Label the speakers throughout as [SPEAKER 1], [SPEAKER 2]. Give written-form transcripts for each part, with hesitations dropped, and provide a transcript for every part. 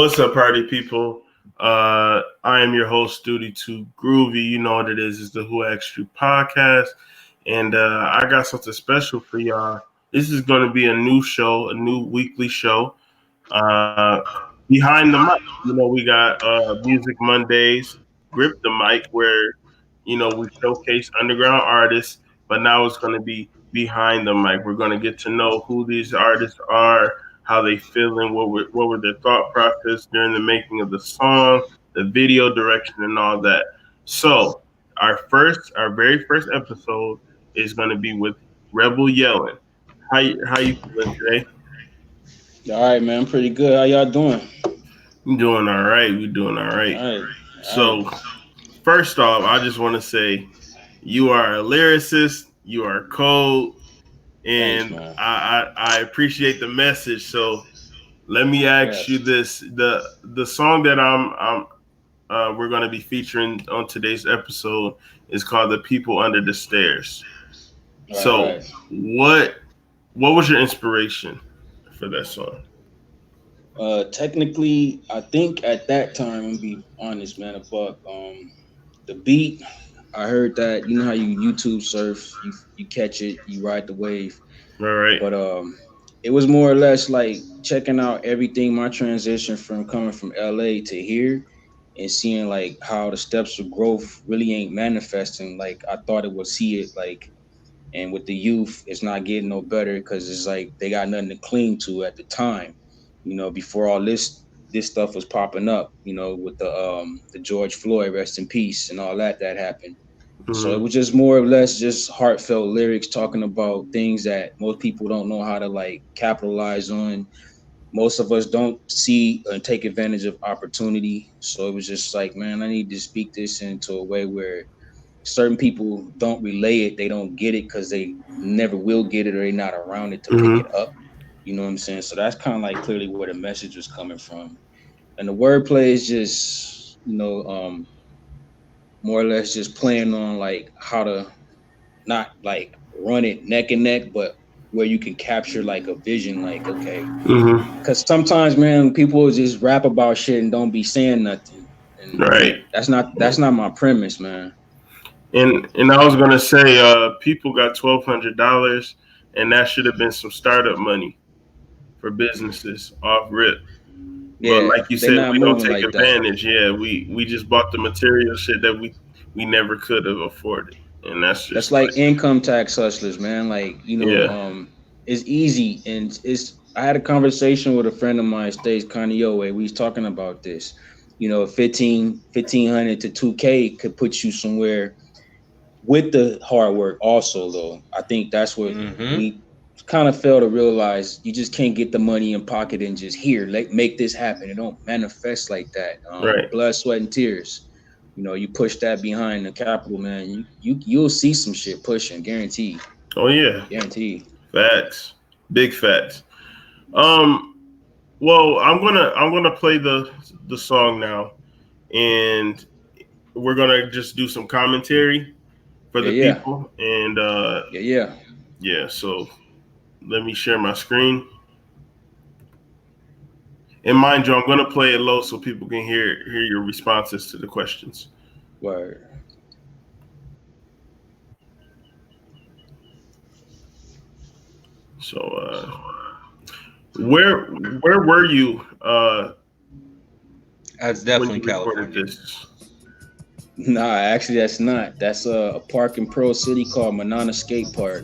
[SPEAKER 1] What's up, party people? I am your host, Duty to Groovy. You know what it is. It's the Who Asked You podcast. And I got something special for y'all. This is going to be a new show, a new weekly show. Uh, Behind the mic. We got Music Mondays, Grip the Mic, where, we showcase underground artists. But now it's going to be Behind the Mic. We're going to get to know who these artists are, how they feeling, what were their thought process during the making of the song, the video direction, and all that. So our very first episode is going to be with Rebelyelln. How you feeling today?
[SPEAKER 2] All right, man. I'm pretty good. How y'all doing?
[SPEAKER 1] I'm doing all right. We're doing all right.
[SPEAKER 2] All right.
[SPEAKER 1] So first off, I just want to say you are a lyricist. You are cold. And
[SPEAKER 2] Thanks,
[SPEAKER 1] I appreciate the message. So let me ask you this: the song that we're going to be featuring on today's episode is called "The People Under the Stairs." So what was your inspiration for that song?
[SPEAKER 2] Technically, I think at that time, I'm gonna be honest, man. About the beat, I heard that you know how you YouTube surf, you catch it, you ride the wave.
[SPEAKER 1] All right.
[SPEAKER 2] But it was more or less like checking out everything, my transition from coming from LA to here, and seeing like how the steps of growth really ain't manifesting like I thought it would see it like. And with the youth, it's not getting no better because it's like they got nothing to cling to at the time. Before all this stuff was popping up, with the George Floyd, rest in peace, and all that happened. Mm-hmm. So it was just more or less just heartfelt lyrics talking about things that most people don't know how to like capitalize on. Most of us don't see and take advantage of opportunity. So it was just like, man, I need to speak this into a way where certain people don't relay it, they don't get it because they never will get it or they're not around it to pick it up. You know what I'm saying? So that's kind of like clearly where the message was coming from. And the wordplay is just, more or less just playing on like how to not like run it neck and neck, but where you can capture like a vision, like, okay. Because sometimes, man, people just rap about shit and don't be saying nothing. And
[SPEAKER 1] right.
[SPEAKER 2] That's not my premise, man.
[SPEAKER 1] And I was gonna say, people got $1,200, and that should have been some startup money for businesses off rip. Yeah, but like you said, we don't take advantage. That. Yeah, we just bought the material shit that we never could have afforded, and that's
[SPEAKER 2] like income tax hustlers, man. Like it's easy, and it's. I had a conversation with a friend of mine, stays Kanye. We was talking about this. 1,500 to 2K could put you somewhere. With the hard work also, though, I think that's what we kind of fail to realize. You just can't get the money in pocket and just make this happen. It don't manifest like that.
[SPEAKER 1] Right.
[SPEAKER 2] Blood, sweat, and tears. You push that behind the capital, man. You'll see some shit pushing, guaranteed.
[SPEAKER 1] Oh yeah,
[SPEAKER 2] guaranteed.
[SPEAKER 1] Facts, big facts. Well, I'm gonna play the song now, and we're gonna just do some commentary for the people, and so let me share my screen. And mind you, I'm going to play it low so people can hear your responses to the questions.
[SPEAKER 2] Word.
[SPEAKER 1] So where were you
[SPEAKER 3] that's definitely California.
[SPEAKER 2] Nah, actually that's not. That's a park in Pearl City called Manana Skate Park.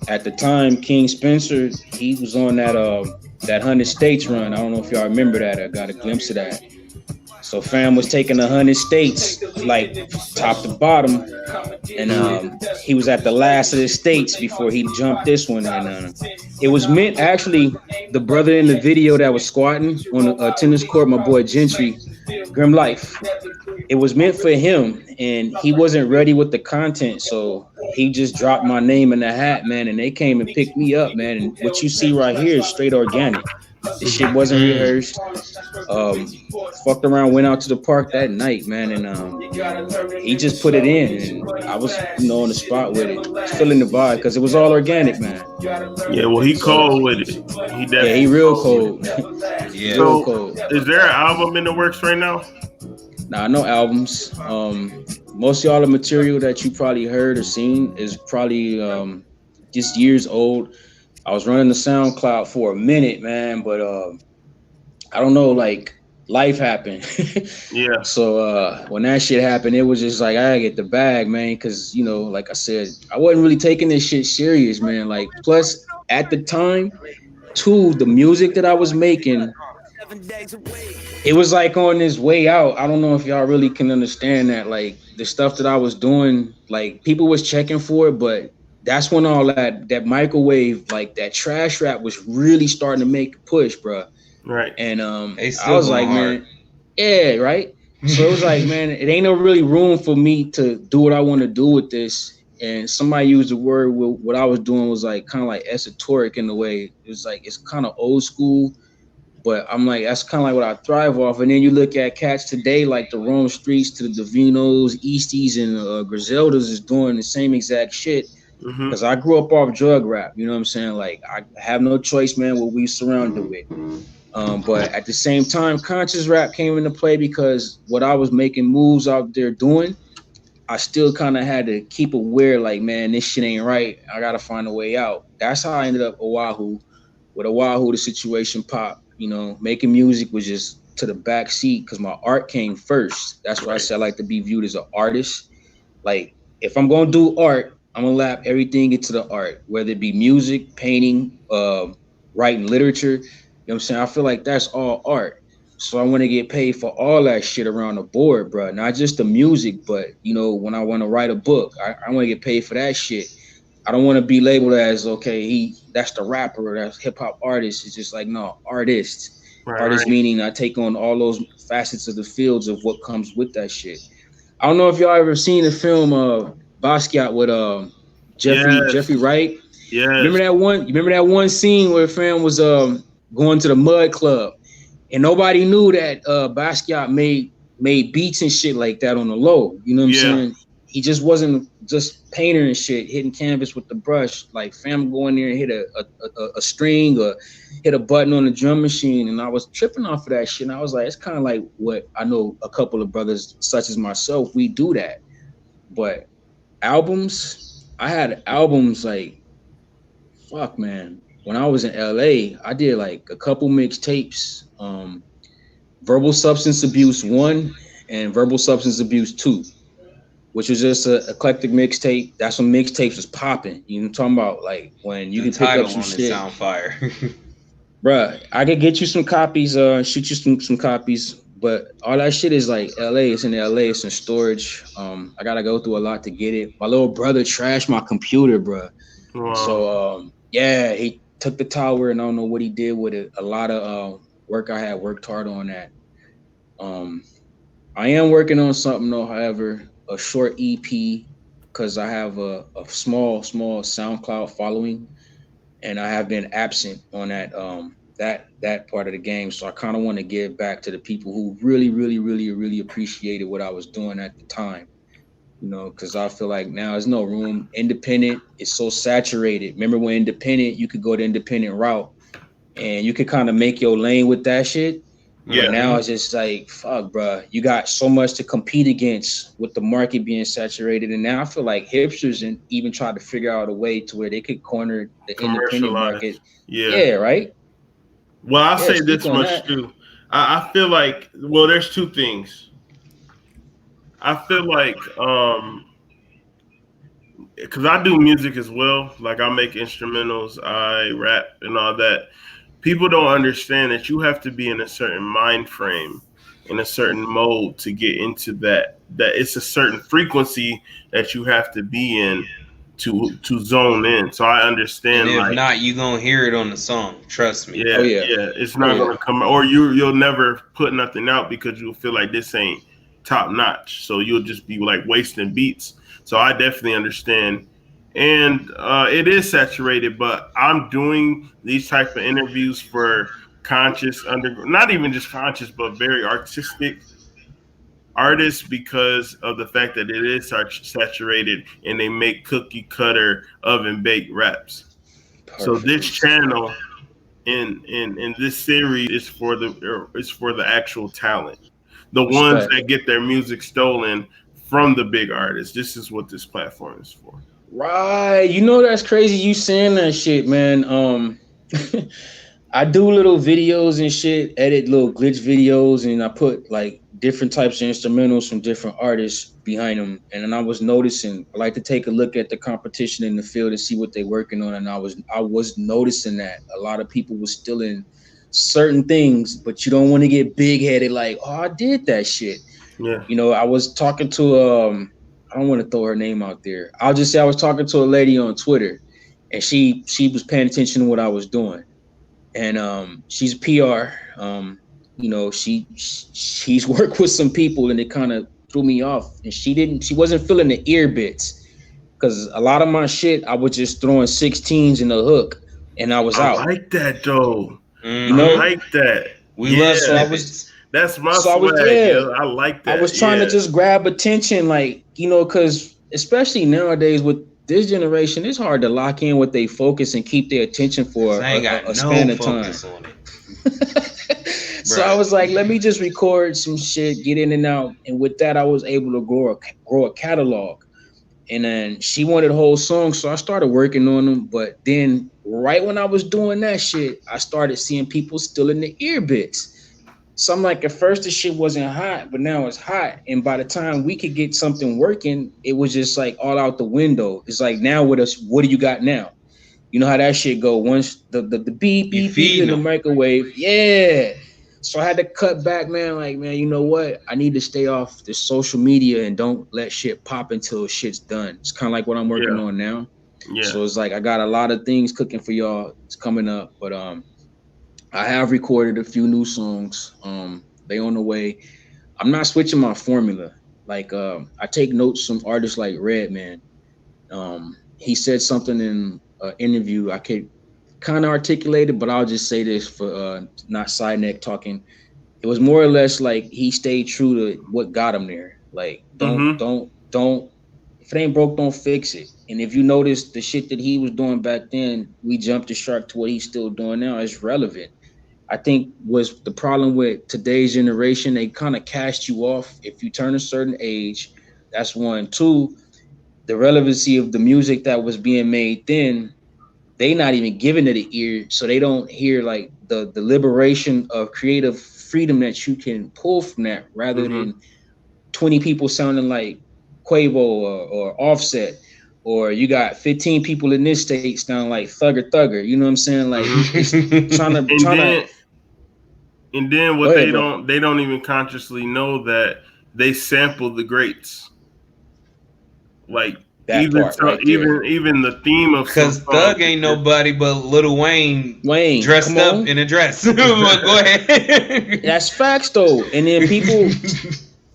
[SPEAKER 2] At the time, King Spencer, he was on that 100 States run. I don't know if y'all remember that. I got a glimpse of that. So fam was taking 100 states, like top to bottom, and he was at the last of the states before he jumped this one. And it was meant, actually, the brother in the video that was squatting on a tennis court, my boy Gentry, Grim Life. It was meant for him, and he wasn't ready with the content, so he just dropped my name in the hat, man, and they came and picked me up, man. And what you see right here is straight organic. This shit wasn't rehearsed. Fucked around, went out to the park that night, man, and he just put it in, and I was, on the spot with it, feeling the vibe, because it was all organic, man.
[SPEAKER 1] Yeah, well, he cold with it.
[SPEAKER 2] He real cold.
[SPEAKER 3] Yeah.
[SPEAKER 2] Real
[SPEAKER 1] So,
[SPEAKER 2] cold.
[SPEAKER 1] is there an album in the works right now?
[SPEAKER 2] Nah, no albums. Most of all the material that you probably heard or seen is probably just years old. I was running the SoundCloud for a minute, man, but I don't know, like life happened.
[SPEAKER 1] Yeah,
[SPEAKER 2] So when that shit happened, it was just like I gotta get the bag, man, because like I said, I wasn't really taking this shit serious, man. Like, plus at the time, too, the music that I was making, it was like on this way out. I don't know if y'all really can understand that. Like the stuff that I was doing, like people was checking for it, but that's when all that microwave, like that trash rap was really starting to make a push, bro.
[SPEAKER 1] right,
[SPEAKER 2] And
[SPEAKER 3] They
[SPEAKER 2] I
[SPEAKER 3] still
[SPEAKER 2] was
[SPEAKER 3] going
[SPEAKER 2] like,
[SPEAKER 3] hard.
[SPEAKER 2] man, yeah, right. So it was like, man, it ain't no really room for me to do what I want to do with this. And somebody used the word, what I was doing was like kind of like esoteric in a way. It was like it's kind of old school, but I'm like, that's kind of like what I thrive off. And then you look at cats today, like the Rome Streets to the Davinos, Easties, and Griseldas is doing the same exact shit.
[SPEAKER 1] hmm,
[SPEAKER 2] Because I grew up off drug rap, you know what I'm saying? Like, I have no choice, man, what we surrounded with. But at the same time, conscious rap came into play because what I was making moves out there doing, I still kind of had to keep aware, like, man, this shit ain't right. I gotta find a way out. That's how I ended up Oahu. With Oahu, the situation popped. Making music was just to the back seat because my art came first. That's why I
[SPEAKER 1] right,
[SPEAKER 2] said I like to be viewed as an artist. Like, if I'm gonna do art, I'm gonna lap everything into the art, whether it be music, painting, writing literature. You know what I'm saying? I feel like that's all art. So I want to get paid for all that shit around the board, bro. Not just the music, but when I want to write a book, I want to get paid for that shit. I don't want to be labeled as okay, that's the rapper, or that's hip hop artist. It's just like no, artist. Artist
[SPEAKER 1] right.
[SPEAKER 2] meaning I take on all those facets of the fields of what comes with that shit. I don't know if y'all ever seen the film Basquiat with Jeffrey
[SPEAKER 1] Yes,
[SPEAKER 2] Wright.
[SPEAKER 1] yes,
[SPEAKER 2] You remember that one scene where fam was going to the mud club and nobody knew that Basquiat made beats and shit like that on the low. You know what I'm
[SPEAKER 1] yeah.
[SPEAKER 2] saying? He just wasn't just painter and shit, hitting canvas with the brush. Like fam go in there and hit a string or hit a button on the drum machine. And I was tripping off of that shit. And I was like, it's kind of like what I know a couple of brothers such as myself, we do that. But albums, I had albums like fuck man. When I was in LA, I did like a couple mixtapes. Verbal Substance Abuse 1 and Verbal Substance Abuse 2, which was just a eclectic mixtape. That's when mixtapes was popping. You know what I'm talking about? Like when you
[SPEAKER 3] The
[SPEAKER 2] can pick up
[SPEAKER 3] title
[SPEAKER 2] some
[SPEAKER 3] on it
[SPEAKER 2] shit.
[SPEAKER 3] sound fire.
[SPEAKER 2] Bruh, I could get you some copies, shoot you some copies. But all that shit is like LA. It's in LA. It's in storage. I gotta go through a lot to get it. My little brother trashed my computer, bruh.
[SPEAKER 1] Wow.
[SPEAKER 2] So yeah, he took the tower and I don't know what he did with it. A lot of work I had worked hard on that. Um, I am working on something though, however, a short EP because I have a small SoundCloud following and I have been absent on that part of the game. So I kind of want to give back to the people who really appreciated what I was doing at the time. Because I feel like now there's no room. Independent is so saturated. Remember when independent, you could go the independent route and you could kind of make your lane with that shit. But
[SPEAKER 1] Yeah,
[SPEAKER 2] now
[SPEAKER 3] Hmm.
[SPEAKER 2] it's just like, fuck, bro. You got so much to compete against with the market being saturated. And now I feel like hipsters and even try to figure out a way to where they could corner the independent market.
[SPEAKER 1] commercialized. Yeah.
[SPEAKER 2] Yeah, right?
[SPEAKER 1] Well, I'll
[SPEAKER 2] Yeah,
[SPEAKER 1] say
[SPEAKER 2] speak
[SPEAKER 1] this
[SPEAKER 2] on
[SPEAKER 1] much
[SPEAKER 2] that.
[SPEAKER 1] too. I feel like, well, there's two things. I feel like, because I do music as well. Like I make instrumentals, I rap and all that. People don't understand that you have to be in a certain mind frame, in a certain mode to get into that. That it's a certain frequency that you have to be in to zone in. So I
[SPEAKER 3] And
[SPEAKER 1] understand,
[SPEAKER 3] if
[SPEAKER 1] like,
[SPEAKER 3] not, you gonna hear it on the song. Trust me.
[SPEAKER 2] Oh
[SPEAKER 1] yeah,
[SPEAKER 2] yeah.
[SPEAKER 1] yeah, it's
[SPEAKER 2] Oh
[SPEAKER 1] not
[SPEAKER 2] yeah.
[SPEAKER 1] gonna come, or you'll never put nothing out because you'll feel like this ain't top notch. So you'll just be like wasting beats. So I definitely understand, and it is saturated. But I'm doing these type of interviews for conscious under, not even just conscious, but very artistic artists because of the fact that it is saturated and they make cookie cutter oven baked raps. So this
[SPEAKER 2] Perfect.
[SPEAKER 1] channel in this series is for the actual talent, the ones
[SPEAKER 2] Respect.
[SPEAKER 1] that get their music stolen from the big artists. This is what this platform is for.
[SPEAKER 2] Right. You know that's crazy you saying that shit, man. I do little videos and shit, edit little glitch videos, and I put like different types of instrumentals from different artists behind them. And then I was noticing, I like to take a look at the competition in the field and see what they're working on. And I was noticing that a lot of people were still in certain things, but you don't want to get big headed like, oh, I did that shit.
[SPEAKER 1] Yeah.
[SPEAKER 2] I was talking to I don't want to throw her name out there. I'll just say I was talking to a lady on Twitter, and she was paying attention to what I was doing, and she's PR. She's worked with some people, and it kind of threw me off, and she wasn't feeling the ear bits because a lot of my shit I was just throwing 16s in the hook, and I was
[SPEAKER 1] I
[SPEAKER 2] out.
[SPEAKER 1] like that though.
[SPEAKER 2] You
[SPEAKER 1] I
[SPEAKER 2] know,
[SPEAKER 3] Mm-hmm.
[SPEAKER 1] like that.
[SPEAKER 3] We love
[SPEAKER 2] so
[SPEAKER 1] Yeah.
[SPEAKER 2] I was
[SPEAKER 3] snippets.
[SPEAKER 1] That's my
[SPEAKER 2] so I was
[SPEAKER 1] swag,
[SPEAKER 2] yeah.
[SPEAKER 1] yo. I like
[SPEAKER 2] I
[SPEAKER 1] that.
[SPEAKER 2] was trying to
[SPEAKER 1] Yeah.
[SPEAKER 2] just grab attention, like, because especially nowadays with this generation, it's hard to lock in with their focus and keep their attention
[SPEAKER 3] Cause
[SPEAKER 2] for
[SPEAKER 3] I ain't got
[SPEAKER 2] a
[SPEAKER 3] no
[SPEAKER 2] span of time.
[SPEAKER 3] focus on it,
[SPEAKER 2] So I
[SPEAKER 3] bruh.
[SPEAKER 2] was like, let me just record some shit, get in and out. And with that, I was able to grow a catalog. And then she wanted a whole song, so I started working on them. But then, right when I was doing that shit, I started seeing people still in the ear bits. So I'm like, at first the shit wasn't hot, but now it's hot. And by the time we could get something working, it was just like all out the window. It's like now with us, what do you got now? You know how that shit go. Once the beep
[SPEAKER 3] You
[SPEAKER 2] beep beep in
[SPEAKER 3] feeding
[SPEAKER 2] the
[SPEAKER 3] them.
[SPEAKER 2] microwave, yeah. So I had to cut back, man. Like, man, you know what? I need to stay off the social media and don't let shit pop until shit's done. It's kind of like what I'm working
[SPEAKER 1] Yeah.
[SPEAKER 2] on now.
[SPEAKER 1] Yeah.
[SPEAKER 2] So it's like I got a lot of things cooking for y'all. It's coming up, but I have recorded a few new songs. They on the way. I'm not switching my formula. Like I take notes from artists like Redman. He said something in an interview. I could kind of articulate it, but I'll just say this for not side neck talking. It was more or less like he stayed true to what got him there. Like
[SPEAKER 1] Mm-hmm.
[SPEAKER 2] don't. If it ain't broke, don't fix it. And if you notice the shit that he was doing back then, we jumped the shark to what he's still doing now. It's relevant. I think was the problem with today's generation. They kind of cast you off if you turn a certain age. That's one. Two, the relevancy of the music that was being made then, they not even giving it an ear, so they don't hear like the liberation of creative freedom that you can pull from that, rather
[SPEAKER 1] Mm-hmm.
[SPEAKER 2] than 20 people sounding like Quavo or Offset, or you got 15 people in this state sounding like Thugger Thugger. You know what I'm saying? Like
[SPEAKER 1] Mm-hmm.
[SPEAKER 2] it's
[SPEAKER 1] And
[SPEAKER 2] trying to.
[SPEAKER 1] what
[SPEAKER 2] Go ahead, bro.
[SPEAKER 1] they don't even consciously know that they sample the greats. Like
[SPEAKER 2] That part right there.
[SPEAKER 1] even the theme of some
[SPEAKER 3] Cause Thug
[SPEAKER 1] songs
[SPEAKER 3] ain't
[SPEAKER 1] is
[SPEAKER 3] nobody but Lil Wayne
[SPEAKER 2] Wayne,
[SPEAKER 3] dressed
[SPEAKER 2] come
[SPEAKER 3] up
[SPEAKER 2] on.
[SPEAKER 3] in a dress. Go ahead.
[SPEAKER 2] That's facts though. And then people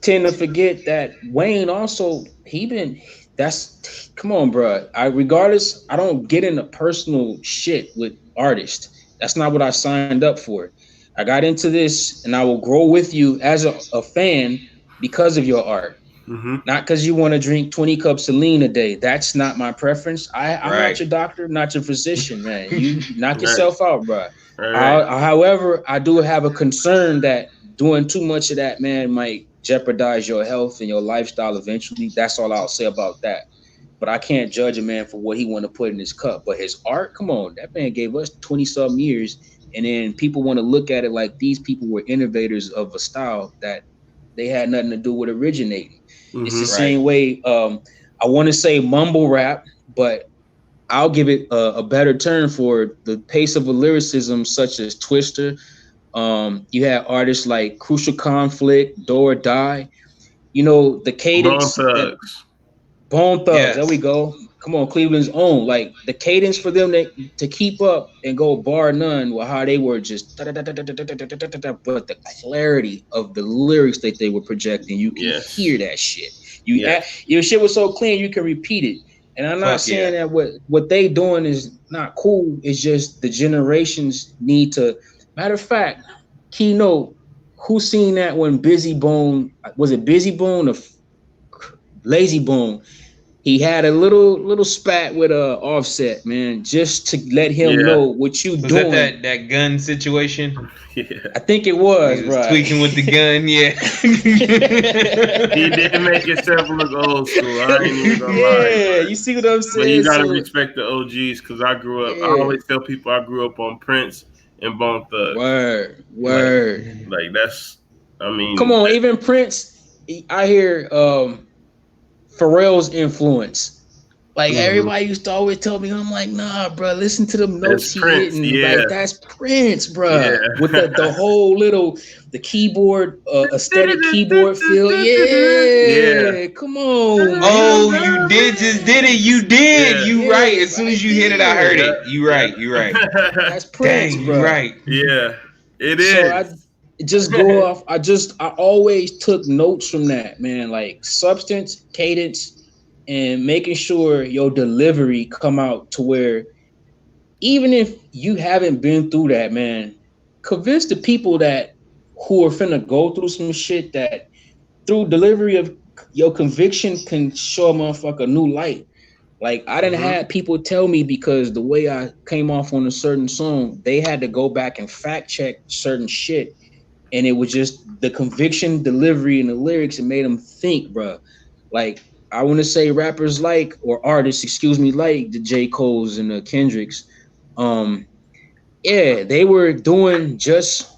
[SPEAKER 2] tend to forget that Wayne also he been that's come on, bro. Regardless, I don't get into personal shit with artists. That's not what I signed up for. I got into this and I will grow with you as a fan because of your art.
[SPEAKER 1] mm-hmm.
[SPEAKER 2] Not because you want to drink 20 cups of lean a day. That's not my preference. I'm not
[SPEAKER 3] Right.
[SPEAKER 2] your doctor, not your physician, man. You knock
[SPEAKER 1] Right.
[SPEAKER 2] yourself out, bro.
[SPEAKER 1] Right.
[SPEAKER 2] However, I do have a concern that doing too much of that, man, might jeopardize your health and your lifestyle eventually. That's all I'll say about that. But I can't judge a man for what he want to put in his cup. But his art, come on, that man gave us 20 some years. And then people want to look at it like these people were innovators of a style that they had nothing to do with originating. It's the
[SPEAKER 1] Mm-hmm.
[SPEAKER 3] Right.
[SPEAKER 2] same way. I want to say mumble rap, but I'll give it a better term for the pace of a lyricism such as Twister. You have artists like Crucial Conflict, Do or Die. The
[SPEAKER 1] Bone
[SPEAKER 2] cadence that
[SPEAKER 1] Thugs.
[SPEAKER 2] Bone Thugs. There we
[SPEAKER 3] Yes.
[SPEAKER 2] go. Come on, Cleveland's own. Like the cadence for them to keep up and go bar none with how they were just but the clarity of the lyrics that they were projecting, you can hear
[SPEAKER 1] Yes.
[SPEAKER 2] that shit. You
[SPEAKER 1] Yes.
[SPEAKER 2] your shit was so clean you can repeat it. And I'm not
[SPEAKER 3] Fuck
[SPEAKER 2] saying
[SPEAKER 3] yeah.
[SPEAKER 2] that what they doing is not cool. It's just the generations need to. Matter of fact, keynote. Who seen that when Busy Bone was it Busy Bone or Lazy Bone he had a little spat with Offset, man, just to let him
[SPEAKER 1] Yeah.
[SPEAKER 2] know what you
[SPEAKER 3] Was that
[SPEAKER 2] doing.
[SPEAKER 3] that gun situation?
[SPEAKER 1] Yeah.
[SPEAKER 2] I think it
[SPEAKER 3] When
[SPEAKER 2] was,
[SPEAKER 3] he was
[SPEAKER 2] bro.
[SPEAKER 3] tweaking with the gun, yeah.
[SPEAKER 1] He did make himself look old school. I ain't even gonna lie,
[SPEAKER 2] Yeah, you see what I'm
[SPEAKER 1] but you
[SPEAKER 2] saying?
[SPEAKER 1] gotta
[SPEAKER 2] So
[SPEAKER 1] respect the OGs because I grew up. I
[SPEAKER 2] yeah,
[SPEAKER 1] always tell people I grew up on Prince and Bone Thugs.
[SPEAKER 2] word,
[SPEAKER 1] Like,
[SPEAKER 2] word.
[SPEAKER 1] that's. I
[SPEAKER 2] Come
[SPEAKER 1] mean,
[SPEAKER 2] on, even Prince. I hear Pharrell's influence. Like
[SPEAKER 1] mhm.
[SPEAKER 2] everybody used to always tell me, I'm like, nah, bro, listen to them
[SPEAKER 1] That's
[SPEAKER 2] notes he
[SPEAKER 1] Prince.
[SPEAKER 2] hitting.
[SPEAKER 1] Yeah,
[SPEAKER 2] Like that's Prince,
[SPEAKER 1] yeah.
[SPEAKER 2] bro. With the whole little the keyboard aesthetic keyboard feel.
[SPEAKER 1] Yeah.
[SPEAKER 2] Yeah, come on,
[SPEAKER 3] Oh,
[SPEAKER 2] man.
[SPEAKER 3] you did just did it. You
[SPEAKER 2] Yes.
[SPEAKER 3] did.
[SPEAKER 1] Yeah.
[SPEAKER 3] You right.
[SPEAKER 2] Yeah,
[SPEAKER 3] As soon
[SPEAKER 2] right
[SPEAKER 3] as you hit it, I heard
[SPEAKER 2] there.
[SPEAKER 1] Yeah.
[SPEAKER 3] it. You
[SPEAKER 1] Yeah.
[SPEAKER 3] right. You right.
[SPEAKER 2] That's Prince,
[SPEAKER 3] Dang, you
[SPEAKER 2] bro.
[SPEAKER 3] right.
[SPEAKER 1] Yeah. It
[SPEAKER 2] So I
[SPEAKER 1] is.
[SPEAKER 2] just go off. I always took notes from that, man. Like substance, cadence, and making sure your delivery come out to where even if you haven't been through that, man, convince the people that who are finna go through some shit that through delivery of your conviction can show a motherfucker a new light. Like I didn't
[SPEAKER 1] Hmm.
[SPEAKER 2] have people tell me because the way I came off on a certain song, they had to go back and fact check certain shit, and it was just the conviction, delivery, and the lyrics. It made them think, bro. Like I want to say rappers like or artists, excuse me, like the J. Cole's and the Kendricks. Um, yeah, they were doing just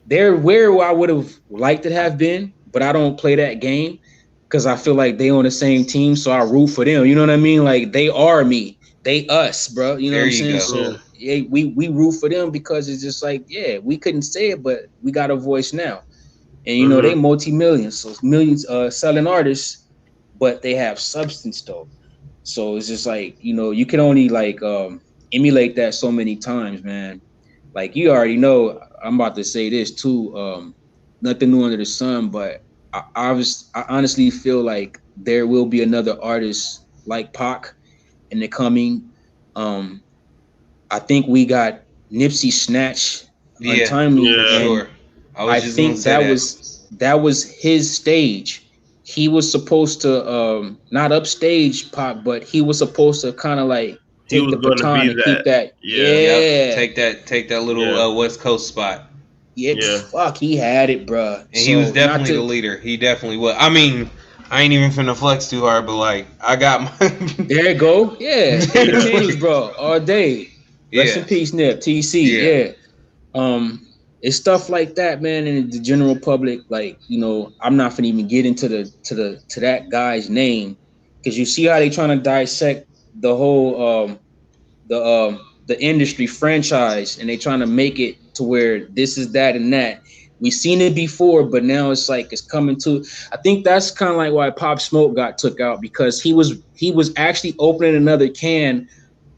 [SPEAKER 2] they're where I would have liked to have been, but I don't play that game because I feel like they on the same team, so I root for them. You know what I mean? Like they are me, they us, bro. You know what
[SPEAKER 3] There
[SPEAKER 2] I'm
[SPEAKER 3] you
[SPEAKER 2] saying?
[SPEAKER 3] go.
[SPEAKER 1] Yeah.
[SPEAKER 2] So yeah, we root for them because it's just like yeah, we couldn't say it, but we got a voice now, and you know they
[SPEAKER 1] Hmm.
[SPEAKER 2] multi-millions, so millions selling artists, but they have substance though. So it's just like you can only like emulate that so many times, man. Like you already know, I'm about to say this too. Nothing new under the sun, but I honestly feel like there will be another artist like Pac in the coming. Um, I think we got Nipsey Snatch,
[SPEAKER 3] Yeah, for
[SPEAKER 2] Untimely,
[SPEAKER 1] Yeah.
[SPEAKER 2] and
[SPEAKER 3] sure. I was
[SPEAKER 2] I
[SPEAKER 3] just gonna
[SPEAKER 2] think
[SPEAKER 3] say that.
[SPEAKER 2] that was his stage. He was supposed to not upstage Pac, but he was supposed to kind of like
[SPEAKER 1] He
[SPEAKER 2] take
[SPEAKER 1] was
[SPEAKER 2] the
[SPEAKER 1] gonna
[SPEAKER 2] baton
[SPEAKER 1] be
[SPEAKER 2] and
[SPEAKER 1] that.
[SPEAKER 2] keep that.
[SPEAKER 1] Yeah.
[SPEAKER 3] Yep.
[SPEAKER 2] Yeah,
[SPEAKER 3] Take that little
[SPEAKER 1] Yeah.
[SPEAKER 3] West Coast spot.
[SPEAKER 2] yeah,
[SPEAKER 1] Yeah.
[SPEAKER 2] fuck, he had it, bruh.
[SPEAKER 3] And he was
[SPEAKER 2] So not
[SPEAKER 3] definitely the
[SPEAKER 2] to
[SPEAKER 3] leader. He definitely was. I mean, I ain't even finna flex too hard, but like I got my
[SPEAKER 2] there you go. Yeah, Paper
[SPEAKER 1] Yeah.
[SPEAKER 2] Chains, bro, all day. Rest in
[SPEAKER 3] Yeah.
[SPEAKER 2] peace, Nip. TC.
[SPEAKER 3] Yeah.
[SPEAKER 2] Yeah. It's stuff like that, man. And the general public, like I'm not gonna even get into to that guy's name because you see how they trying to dissect the whole the industry franchise, and they trying to make it to where this is that and that. We've seen it before, but now it's like it's coming to. I think that's kind of like why Pop Smoke got took out because he was actually opening another can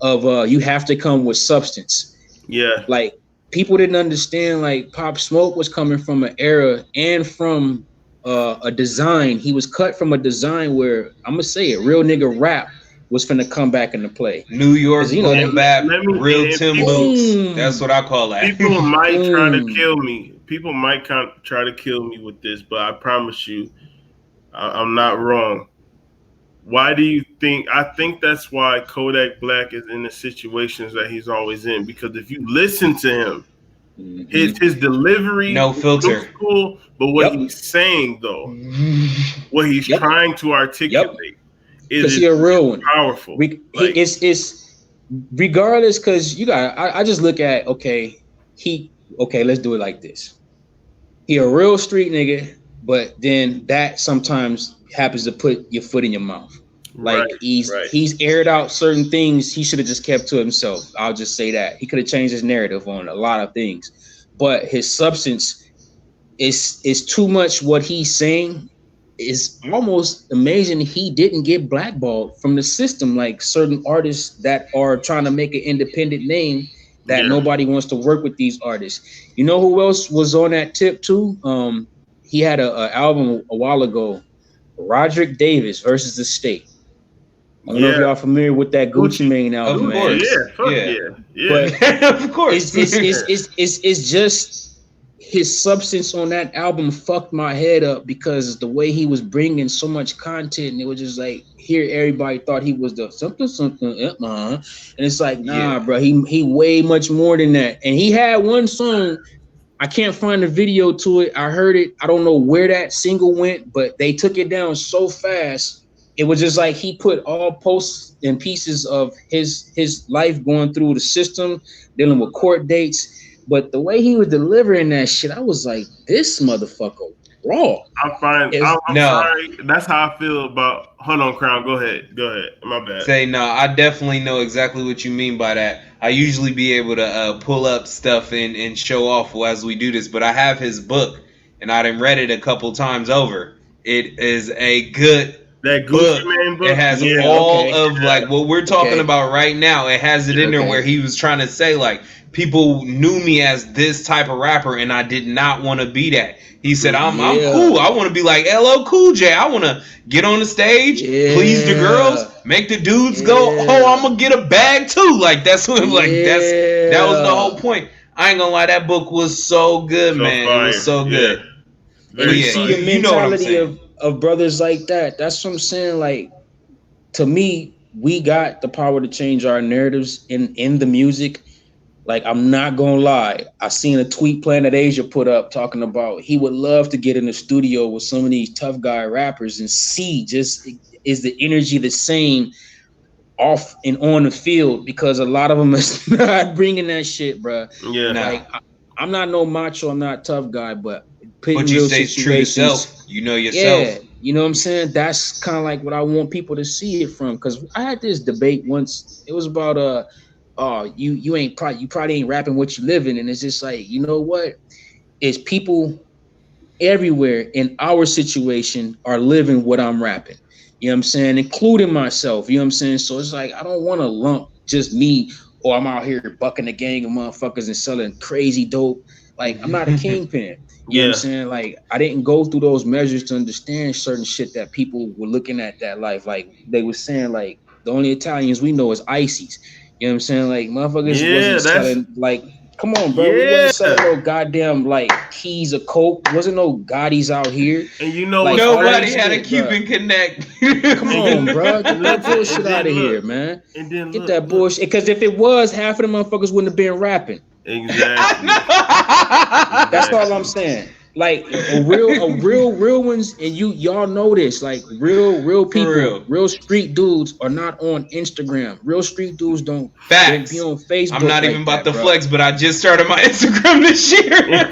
[SPEAKER 2] of you have to come with substance.
[SPEAKER 1] Yeah.
[SPEAKER 2] Like people didn't understand like Pop Smoke was coming from an era and from a design. He was cut from a design where I'm gonna say it, real nigga rap was finna come back into play.
[SPEAKER 3] New
[SPEAKER 2] Cause
[SPEAKER 3] York boom
[SPEAKER 2] they
[SPEAKER 3] bap,
[SPEAKER 1] Let me.
[SPEAKER 3] real
[SPEAKER 1] And
[SPEAKER 3] Tim
[SPEAKER 1] people.
[SPEAKER 3] boots. That's what
[SPEAKER 2] boom,
[SPEAKER 3] I call that.
[SPEAKER 1] People might try to
[SPEAKER 2] boom.
[SPEAKER 1] kill me. People might try to kill me with this, but I promise you, I'm not wrong. Why do you think? I think that's why Kodak Black is in the situations that he's always in. Because if you listen to him, his
[SPEAKER 2] Mm-hmm.
[SPEAKER 1] his delivery
[SPEAKER 3] No
[SPEAKER 1] is new
[SPEAKER 3] filter.
[SPEAKER 1] school, but what
[SPEAKER 2] Yep,
[SPEAKER 1] he's saying though, what he's
[SPEAKER 2] yep,
[SPEAKER 1] trying to
[SPEAKER 2] yep.
[SPEAKER 1] articulate,
[SPEAKER 2] Cause
[SPEAKER 1] is
[SPEAKER 2] he a real one.
[SPEAKER 1] powerful.
[SPEAKER 2] He
[SPEAKER 1] Like,
[SPEAKER 2] is regardless. Cause you got. I just look at okay. Okay. Let's do it like this. He a real street nigga, but then that sometimes happens to put your foot in your mouth.
[SPEAKER 1] right,
[SPEAKER 2] Like he's
[SPEAKER 1] right,
[SPEAKER 2] he's aired out certain things he should have just kept to himself. I'll just say that. He could have changed his narrative on a lot of things. But his substance is too much what he's saying. Is almost amazing he didn't get blackballed from the system like certain artists that are trying to make an independent name that
[SPEAKER 1] yeah,
[SPEAKER 2] nobody wants to work with these artists. You know who else was on that tip too? He had a album a while ago, Roderick Davis versus the State. I don't know if
[SPEAKER 1] yeah.
[SPEAKER 2] y'all familiar with that Gucci
[SPEAKER 1] Gucci,
[SPEAKER 2] Mane
[SPEAKER 3] Of
[SPEAKER 2] album,
[SPEAKER 1] Gucci,
[SPEAKER 2] man.
[SPEAKER 3] course.
[SPEAKER 1] yeah, fuck
[SPEAKER 3] Yeah.
[SPEAKER 1] yeah, yeah,
[SPEAKER 2] But
[SPEAKER 3] Of course.
[SPEAKER 2] it's just his substance on that album fucked my head up because the way he was bringing so much content, and it was just like here everybody thought he was the something, and it's like nah, bro, he way much more than that. And he had one song, I can't find the video to it. I heard it. I don't know where that single went, but they took it down so fast. It was just like he put all posts and pieces of his life going through the system, dealing with court dates. But the way he was delivering that shit, I was like, this motherfucker raw.
[SPEAKER 1] I'm fine. I'm sorry. That's how I feel about. Hold on, Crown. Go ahead. My bad.
[SPEAKER 3] Say no. I definitely know exactly what you mean by that. I usually be able to pull up stuff and show off as we do this, but I have his book and I done read it a couple times over. It is a good
[SPEAKER 1] that
[SPEAKER 3] book.
[SPEAKER 1] Man book.
[SPEAKER 3] It has all of like what we're talking about right now. It has it in there where he was trying to say like people knew me as this type of rapper and I did not want to be that. He said, I'm cool. I want to be like LL Cool J. I want to get on the stage, please the girls, make the dudes go, oh, I'm going to get a bag too. Like, that's what, like, that was the whole point. I ain't going to lie. That book was so good, man. Fire. It was so good.
[SPEAKER 2] And you see the mentality of brothers like that. That's what I'm saying. Like, to me, we got the power to change our narratives in the music. Like, I'm not gonna lie. I seen a tweet Planet Asia put up talking about he would love to get in the studio with some of these tough guy rappers and see just is the energy the same off and on the field, because a lot of them is not bringing that shit, bro.
[SPEAKER 1] Yeah.
[SPEAKER 2] Like, I'm not no macho, I'm not tough guy, but
[SPEAKER 3] you stay true to yourself. You know yourself.
[SPEAKER 2] Yeah, you know what I'm saying? That's kind of like what I want people to see it from. Because I had this debate once. It was about you probably ain't rapping what you live in, and it's just like, you know what? It's people everywhere in our situation are living what I'm rapping. You know what I'm saying? Including myself. You know what I'm saying? So it's like I don't want to lump just me, or I'm out here bucking a gang of motherfuckers and selling crazy dope. Like, I'm not a kingpin. You know what I'm saying? Like, I didn't go through those measures to understand certain shit that people were looking at that life. Like, they were saying, like, the only Italians we know is ices. You know what I'm saying? Like, motherfuckers wasn't selling, like, come on, bro. We wasn't selling no goddamn, like, keys of coke. Wasn't no Gottis out here.
[SPEAKER 1] And you know,
[SPEAKER 3] like, nobody had a Cuban connect.
[SPEAKER 2] Come on, bro. Get that bullshit out of here, man.
[SPEAKER 1] And then
[SPEAKER 2] get that bullshit. Because if it was, half of the motherfuckers wouldn't have been rapping.
[SPEAKER 1] Exactly.
[SPEAKER 2] That's all I'm saying. Like real ones, and y'all know this. Like real people, real street dudes are not on Instagram. Real street dudes don't be on Facebook.
[SPEAKER 3] I'm not even about to flex, but I just started my Instagram this year.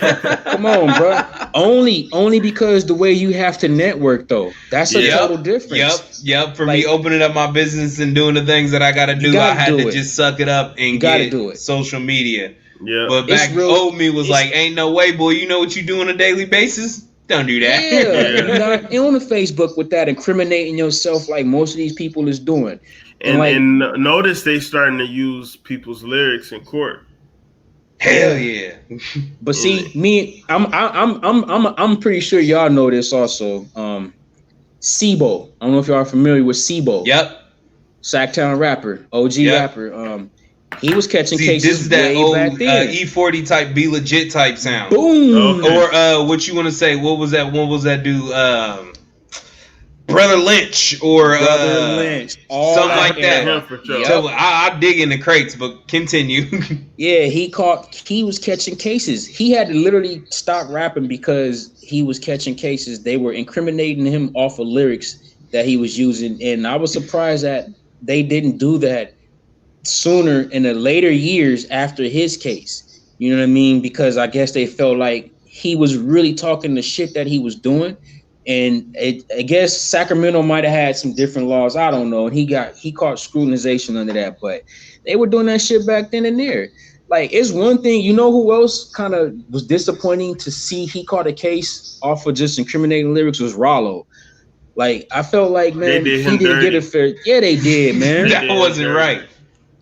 [SPEAKER 2] Come on, bro. Only because the way you have to network, though. That's a total difference.
[SPEAKER 3] Yep. For me opening up my business and doing the things that I got to do, I had to just suck it up and get social media.
[SPEAKER 1] Yeah,
[SPEAKER 3] but back old me was like, ain't no way, boy. You know what you do on a daily basis? Don't do that.
[SPEAKER 2] Yeah. You're not on the Facebook with that, incriminating yourself like most of these people is doing.
[SPEAKER 1] And notice they starting to use people's lyrics in court.
[SPEAKER 3] Hell yeah.
[SPEAKER 2] But see, me, I'm pretty sure y'all know this also. Sibo. I don't know if y'all are familiar with Sibo.
[SPEAKER 3] Yep.
[SPEAKER 2] Sacktown rapper, OG rapper. He was catching cases.
[SPEAKER 3] This is that old
[SPEAKER 2] back then.
[SPEAKER 3] E40 type, Be Legit type sound.
[SPEAKER 2] Boom.
[SPEAKER 3] Okay. Or what you want to say? What was that dude? Brother Lynch or
[SPEAKER 2] Brother Lynch.
[SPEAKER 3] Something like that.
[SPEAKER 1] Yep.
[SPEAKER 3] So I dig in the crates, but continue.
[SPEAKER 2] Yeah, he was catching cases. He had to literally stop rapping because he was catching cases. They were incriminating him off of lyrics that he was using, and I was surprised that they didn't do that sooner in the later years after his case. You know what I mean? Because I guess they felt like he was really talking the shit that he was doing. And I guess Sacramento might have had some different laws. I don't know. And he caught scrutinization under that. But they were doing that shit back then and there. Like, it's one thing, you know who else kind of was disappointing to see he caught a case off of just incriminating lyrics was Rollo. Like, I felt like, man, he didn't get a fair. Yeah, they did, man.
[SPEAKER 3] That wasn't right.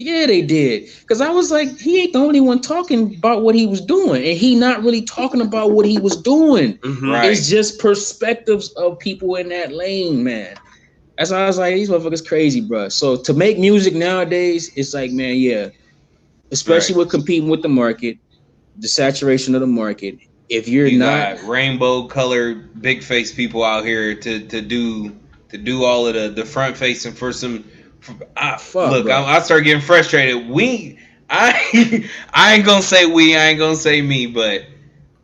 [SPEAKER 2] Yeah, they did. Because I was like, he ain't the only one talking about what he was doing. And he not really talking about what he was doing.
[SPEAKER 1] Mm-hmm.
[SPEAKER 3] Right.
[SPEAKER 2] It's just perspectives of people in that lane, man. That's why I was like, these motherfuckers crazy, bro. So to make music nowadays, it's like, man, especially with competing with the market, the saturation of the market, if you're not
[SPEAKER 3] got rainbow colored big face people out here to do all of the front facing for some.
[SPEAKER 2] fuck, bro.
[SPEAKER 3] I start getting frustrated. I ain't gonna say we. I ain't gonna say me, but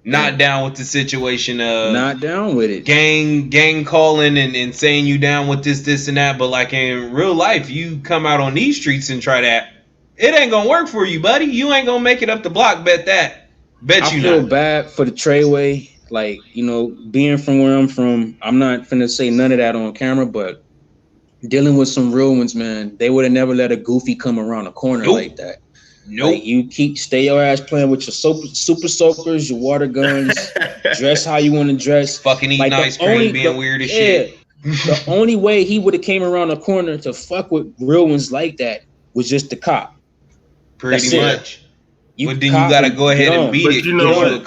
[SPEAKER 3] not down with the situation of
[SPEAKER 2] not down with it.
[SPEAKER 3] Gang calling and saying you down with this and that. But like in real life, you come out on these streets and try that. It ain't gonna work for you, buddy. You ain't gonna make it up the block. Bet that.
[SPEAKER 2] I feel bad for the Treyway. Like, being from where I'm from, I'm not finna say none of that on camera, but dealing with some real ones, man, they would have never let a goofy come around a corner like that.
[SPEAKER 3] Nope.
[SPEAKER 2] Like, you stay your ass playing with your super soakers, your water guns, dress how you want to dress.
[SPEAKER 3] Fucking eating ice cream, being weird as shit.
[SPEAKER 2] The only way he would have came around a corner to fuck with real ones like that was just the cop.
[SPEAKER 3] Pretty much. But then you gotta go ahead and beat it.
[SPEAKER 1] You know what?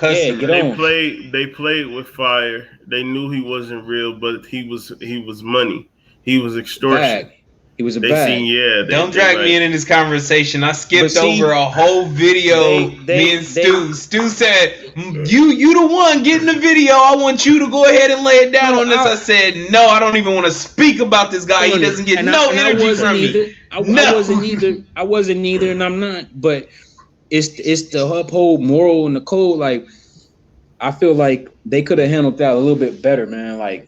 [SPEAKER 3] They
[SPEAKER 1] played with fire. They knew he wasn't real, but he was money. He was extortion.
[SPEAKER 2] He was a bag.
[SPEAKER 3] Don't drag me in this conversation. I skipped over a whole video. Me and Stu. Stu said, "You the one getting the video. I want you to go ahead and lay it down on this." I said, "No, I don't even want to speak about this guy. He doesn't get no energy from me."
[SPEAKER 2] I wasn't either, and I'm not. But it's the uphold moral and the code. Like, I feel like they could have handled that a little bit better, man. Like,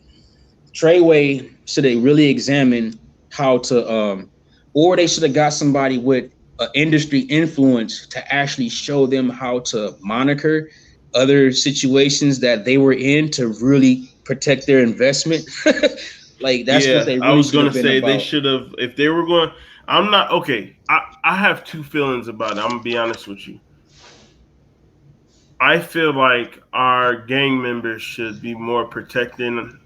[SPEAKER 2] Treyway should have really examined how to or they should have got somebody with an industry influence to actually show them how to monitor other situations that they were in to really protect their investment. Like, that's what they really
[SPEAKER 1] I was gonna say
[SPEAKER 2] about.
[SPEAKER 1] They should have, if they were going. I'm not okay. I have two feelings about it. I'm gonna be honest with you. I feel like our gang members should be more protecting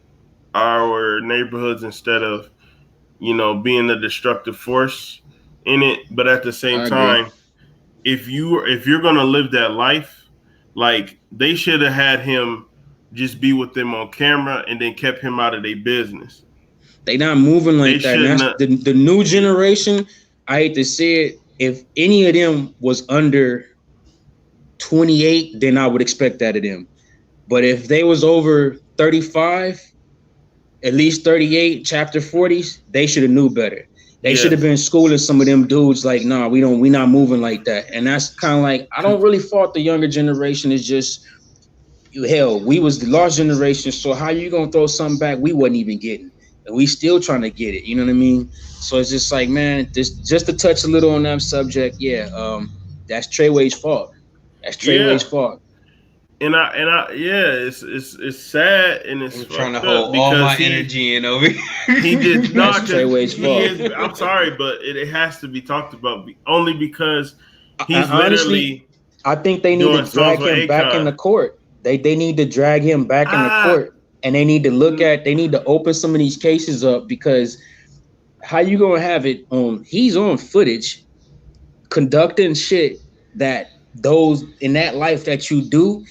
[SPEAKER 1] our neighborhoods instead of, being a destructive force in it. But at the same time, if you're gonna live that life, like, they should have had him just be with them on camera and then kept him out of their business.
[SPEAKER 2] They not moving like that. That's the new generation. I hate to say it. If any of them was under 28, then I would expect that of them. But if they was over 35, at least 38, chapter 40s, they should have knew better. They should have been schooling some of them dudes like, nah, we not moving like that. And that's kind of like, I don't really fault the younger generation. It's just, hell, we was the lost generation. So how you gonna throw something back we wasn't even getting? And we still trying to get it. You know what I mean? So it's just like, man, just to touch a little on that subject. That's Treyway's fault. That's Treyway's fault.
[SPEAKER 1] And it's sad, and it's
[SPEAKER 3] I'm trying to hold all my energy in over here.
[SPEAKER 1] He did not.
[SPEAKER 2] Treyway's fault.
[SPEAKER 1] I'm sorry, but it has to be talked about only because he's honestly.
[SPEAKER 2] I think they need to drag him back in the court. They need to drag him back in the court, and they need to open some of these cases up, because how you gonna have it on? He's on footage conducting shit that those in that life that you do.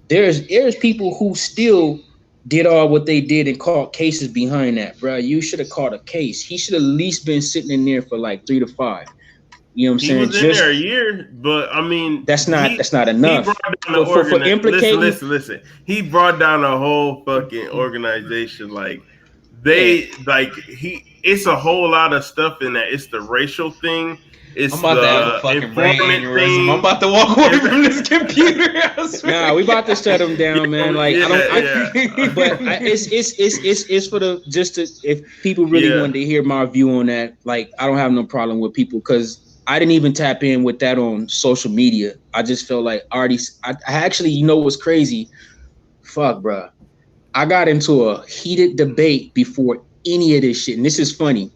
[SPEAKER 2] There's people who still did all what they did and caught cases behind that, bro. You should have caught a case. He should have at least been sitting in there for like 3 to 5. You know what I'm saying?
[SPEAKER 1] He was in there a year, but I mean,
[SPEAKER 2] that's not enough.
[SPEAKER 1] For implicating. Listen. He brought down a whole fucking organization. Like, it's a whole lot of stuff in that. It's the racial thing.
[SPEAKER 3] I'm about to have a fucking brain aneurysm. I'm about to walk away from this computer.
[SPEAKER 2] Nah, we about to shut him down, man. Like, it's for the if people really wanted to hear my view on that. Like, I don't have no problem with people, because I didn't even tap in with that on social media. I just felt like I actually, what's crazy? Fuck, bro. I got into a heated debate before any of this shit, and this is funny.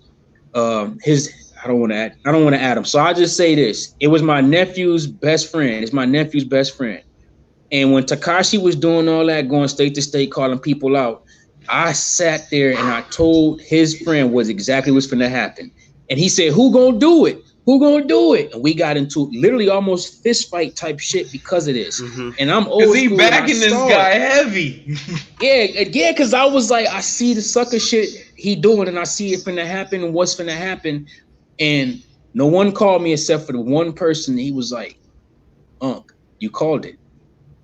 [SPEAKER 2] I don't want to add him. So I'll just say this. It was my nephew's best friend. It's my nephew's best friend. And when Tekashi was doing all that, going state to state, calling people out, I sat there and I told his friend was exactly what's going to happen. And he said, who gonna do it? Who gonna do it? And we got into literally almost fist fight type shit because of this. Mm-hmm. And I'm old school.
[SPEAKER 3] Because he backing this guy heavy.
[SPEAKER 2] Yeah, because I was like, I see the sucker shit he doing, and I see it finna happen and what's finna happen. And no one called me except for the one person. He was like, Unc, you called it.